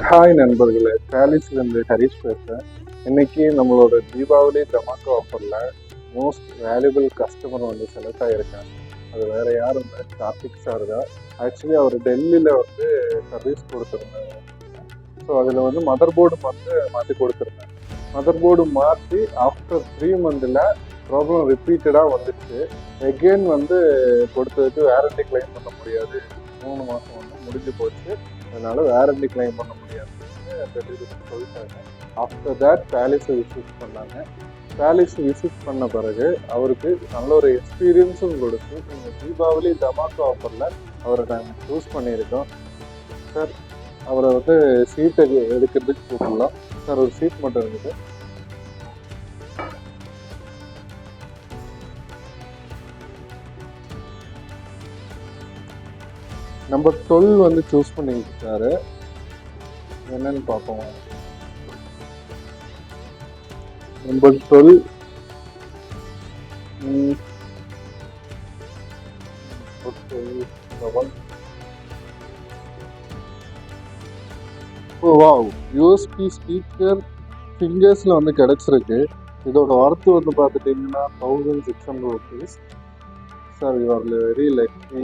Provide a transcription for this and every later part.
Hi நண்பர்களே, பேலிஸ்லேருந்து ஹரிஷ் பேசுகிறேன். இன்னைக்கு நம்மளோட தீபாவளி தமாக்கா ஆஃபரில் மோஸ்ட் வேல்யூபிள் கஸ்டமர் வந்து செலக்ட் ஆகியிருக்காங்க. அது வேறு யாரும் இல்லை, கார்த்திக் சார் தான். ஆக்சுவலி அவர் டெல்லியில் வந்து சர்வீஸ் கொடுத்துருந்தாங்க. ஸோ அதில் வந்து மதர் போர்டு வந்து மாற்றி கொடுத்துருந்தாங்க. மதர் போர்டு மாற்றி ஆஃப்டர் 3 மந்தில் ப்ராப்ளம் ரிப்பீட்டடாக வந்துச்சு. எகெயின் வந்து கொடுத்ததுக்கு வேரண்டி கிளைம் பண்ண முடியாது, 3 மாதம் வந்து முடிஞ்சு போச்சு, அதனால வேரண்டி கிளைம் பண்ண முடியாதுன்னு டெலிவரி சொல்லிட்டாங்க. ஆஃப்டர் தேட் பேலிஸை விசிட் பண்ணாங்க. பேலிஸ் விசிட் பண்ண பிறகு அவருக்கு நல்ல ஒரு எக்ஸ்பீரியன்ஸும் கொடுத்து இந்த தீபாவளி தமாக்கா ஆஃபரில் அவரை நாங்கள் சூஸ் பண்ணியிருக்கோம். சார், அவரை வந்து சீட்டை எடுக்கிறதுக்கு கூப்பிடலாம். சார், ஒரு சீட் மட்டும் இருக்குது. நம்பர் 12 வந்து சூஸ் பண்ணிக்கிட்டாரு. என்னன்னு பார்ப்போம். நம்பர் 12 யூஎஸ்பி ஸ்பீக்கர் ஃபிங்கர்ஸில் வந்து கிடச்சிருக்கு. இதோட ஒர்த்து வந்து பார்த்துட்டிங்கன்னா 1600 rupees. Sir, you are very lucky.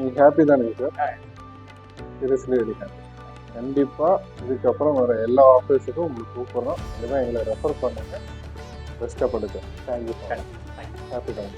நீங்கள் ஹாப்பி தானே சார்? Seriously very happy. கண்டிப்பாக இதுக்கப்புறம் வர எல்லா ஆஃபீஸுக்கும் உங்களுக்கு கூப்பிட்றோம். இதுதான் எங்களை ரெஃபர் பண்ணுங்கள். பெஸ்ட்டாக படுங்க. தேங்க்யூ. ஹாப்பி தான்.